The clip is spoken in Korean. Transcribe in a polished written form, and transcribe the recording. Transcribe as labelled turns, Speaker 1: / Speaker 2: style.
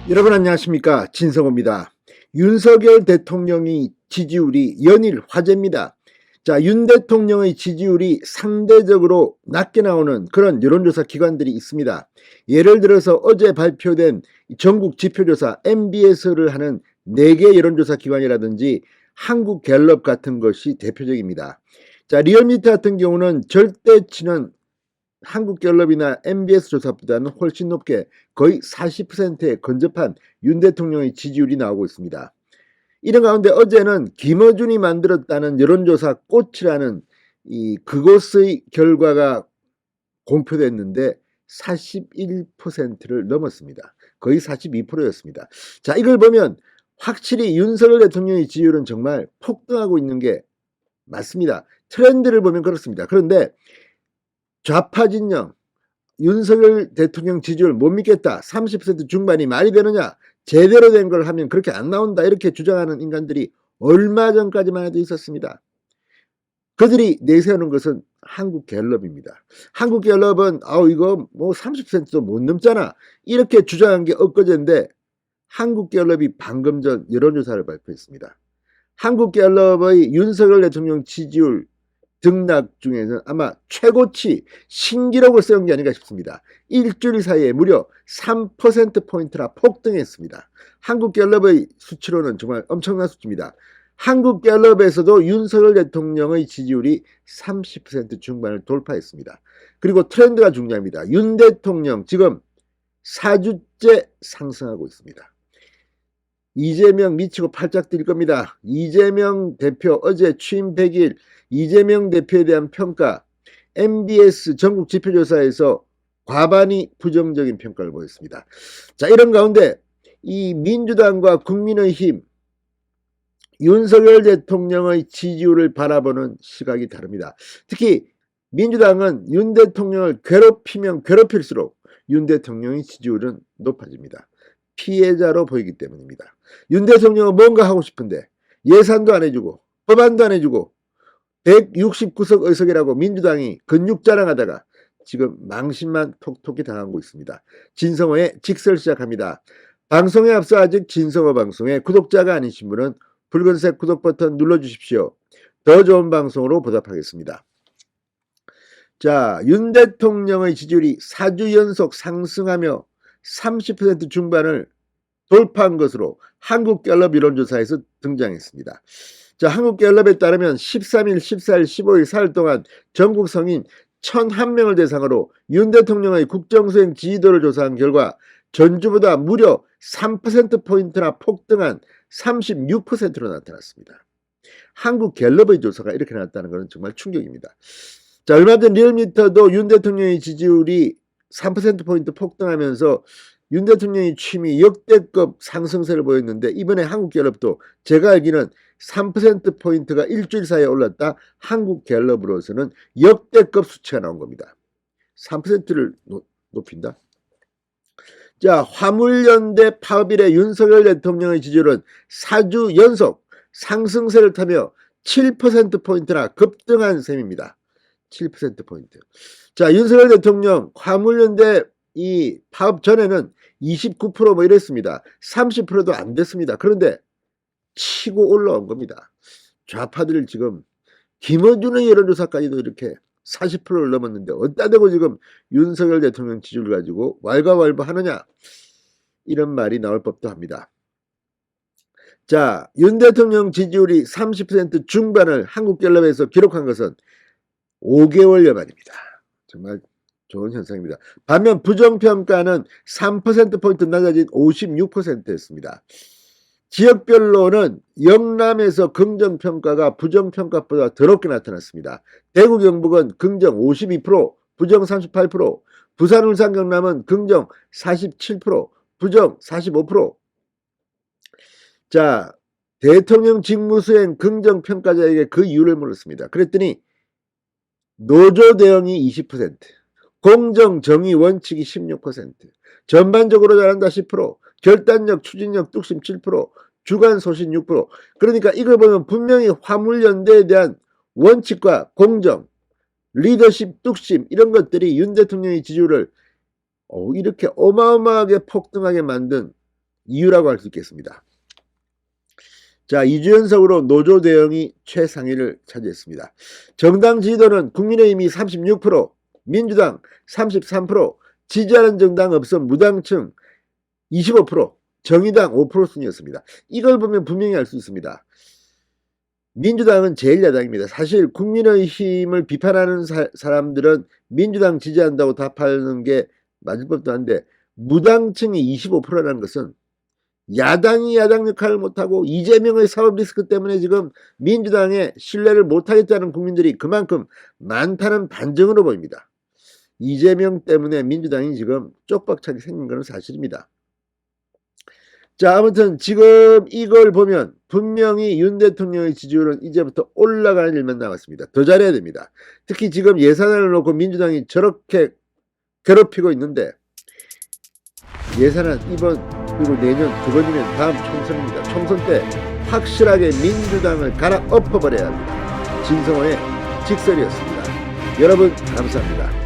Speaker 1: 여러분 안녕하십니까, 진성호입니다. 윤석열 대통령의 지지율이 연일 화제입니다. 자, 윤 대통령의 지지율이 상대적으로 낮게 나오는 그런 여론조사 기관들이 있습니다. 예를 들어서 어제 발표된 전국 지표조사 MBS를 하는 4개 여론조사 기관이라든지 한국갤럽 같은 것이 대표적입니다. 자, 리얼미터 같은 경우는 절대치는 한국갤럽이나 MBS 조사보다는 훨씬 높게 거의 40%에 근접한 윤 대통령의 지지율이 나오고 있습니다. 이런 가운데 어제는 김어준이 만들었다는 여론조사 꽃이라는 그곳의 결과가 공표됐는데 41%를 넘었습니다. 거의 42%였습니다. 자, 이걸 보면 확실히 윤석열 대통령의 지지율은 정말 폭등하고 있는 게 맞습니다. 트렌드를 보면 그렇습니다. 그런데 좌파 진영, 윤석열 대통령 지지율 못 믿겠다, 30% 중반이 말이 되느냐, 제대로 된 걸 하면 그렇게 안 나온다, 이렇게 주장하는 인간들이 얼마 전까지만 해도 있었습니다. 그들이 내세우는 것은 한국갤럽입니다. 한국갤럽은 이거 뭐 30%도 못 넘잖아, 이렇게 주장한 게 엊그제인데 한국갤럽이 방금 전 여론조사를 발표했습니다. 한국갤럽의 윤석열 대통령 지지율 등락 중에는 아마 최고치 신기록을 세운 게 아닌가 싶습니다. 일주일 사이에 무려 3%포인트나 폭등했습니다. 한국갤럽의 수치로는 정말 엄청난 수치입니다. 한국갤럽에서도 윤석열 대통령의 지지율이 30% 중반을 돌파했습니다. 그리고 트렌드가 중요합니다. 윤 대통령 지금 4주째 상승하고 있습니다. 이재명 미치고 팔짝 뛸 겁니다. 이재명 대표 어제 취임 100일 이재명 대표에 대한 평가, MBS 전국 지표조사에서 과반이 부정적인 평가를 보였습니다. 자, 이런 가운데 이 민주당과 국민의힘, 윤석열 대통령의 지지율을 바라보는 시각이 다릅니다. 특히 민주당은 윤 대통령을 괴롭히면 괴롭힐수록 윤 대통령의 지지율은 높아집니다. 피해자로 보이기 때문입니다. 윤 대통령은 뭔가 하고 싶은데 예산도 안 해주고 법안도 안 해주고 169석 의석이라고 민주당이 근육 자랑하다가 지금 망신만 톡톡히 당하고 있습니다. 진성호의 직설 시작합니다. 방송에 앞서 아직 진성호 방송에 구독자가 아니신 분은 붉은색 구독 버튼 눌러주십시오. 더 좋은 방송으로 보답하겠습니다. 자, 윤 대통령의 지지율이 4주 연속 상승하며 30% 중반을 돌파한 것으로 한국갤럽 여론조사에서 등장했습니다. 자, 한국갤럽에 따르면 13일, 14일, 15일, 4일 동안 전국 성인 1,001명을 대상으로 윤 대통령의 국정수행 지지도를 조사한 결과 전주보다 무려 3%포인트나 폭등한 36%로 나타났습니다. 한국갤럽의 조사가 이렇게 나왔다는 것은 정말 충격입니다. 자, 얼마 전 리얼미터도 윤 대통령의 지지율이 3%포인트 폭등하면서 윤 대통령의 취임이 역대급 상승세를 보였는데 이번에 한국갤럽도 제가 알기는 3%포인트가 일주일 사이에 올랐다. 한국갤럽으로서는 역대급 수치가 나온 겁니다. 3%를 높인다. 자, 화물연대 파업 이래 윤석열 대통령의 지지율은 4주 연속 상승세를 타며 7%포인트나 급등한 셈입니다. 7%포인트. 자, 윤석열 대통령 화물연대 이 파업 전에는 29% 뭐 이랬습니다. 30%도 안 됐습니다. 그런데 치고 올라온 겁니다. 좌파들 지금 김어준의 여론조사까지도 이렇게 40%를 넘었는데 어디다 대고 지금 윤석열 대통령 지지율 가지고 왈가왈부하느냐, 이런 말이 나올 법도 합니다. 자, 윤 대통령 지지율이 30% 중반을 한국갤럽에서 기록한 것은 5개월여 만입니다. 정말 좋은 현상입니다. 반면 부정평가는 3%포인트 낮아진 56%였습니다. 지역별로는 영남에서 긍정평가가 부정평가보다 더 높게 나타났습니다. 대구 경북은 긍정 52%, 부정 38%, 부산 울산 경남은 긍정 47%, 부정 45%. 자, 대통령 직무수행 긍정평가자에게 그 이유를 물었습니다. 그랬더니 노조 대응이 20%, 공정 정의 원칙이 16%, 전반적으로 잘한다 10%, 결단력 추진력 뚝심 7%, 주관 소신 6%. 그러니까 이걸 보면 분명히 화물연대에 대한 원칙과 공정, 리더십 뚝심, 이런 것들이 윤 대통령의 지지율을 이렇게 어마어마하게 폭등하게 만든 이유라고 할 수 있겠습니다. 자, 2주 연속으로 노조 대응이 최상위를 차지했습니다. 정당 지지도는 국민의힘이 36%, 민주당 33%, 지지하는 정당 없어 무당층 25%, 정의당 5% 순이었습니다. 이걸 보면 분명히 알 수 있습니다. 민주당은 제1야당입니다. 사실 국민의힘을 비판하는 사람들은 민주당 지지한다고 답하는 게 맞을 법도 한데, 무당층이 25%라는 것은 야당이 야당 역할을 못하고 이재명의 사법 리스크 때문에 지금 민주당에 신뢰를 못하겠다는 국민들이 그만큼 많다는 반증으로 보입니다. 이재명 때문에 민주당이 지금 쪽박차게 생긴 것은 사실입니다. 자, 아무튼 지금 이걸 보면 분명히 윤 대통령의 지지율은 이제부터 올라가는 일만 남았습니다. 더 잘해야 됩니다. 특히 지금 예산안을 놓고 민주당이 저렇게 괴롭히고 있는데, 예산안 이번 그리고 내년 두 번이면 다음 총선입니다. 총선 때 확실하게 민주당을 갈아 엎어버려야 합니다. 진성호의 직설이었습니다. 여러분 감사합니다.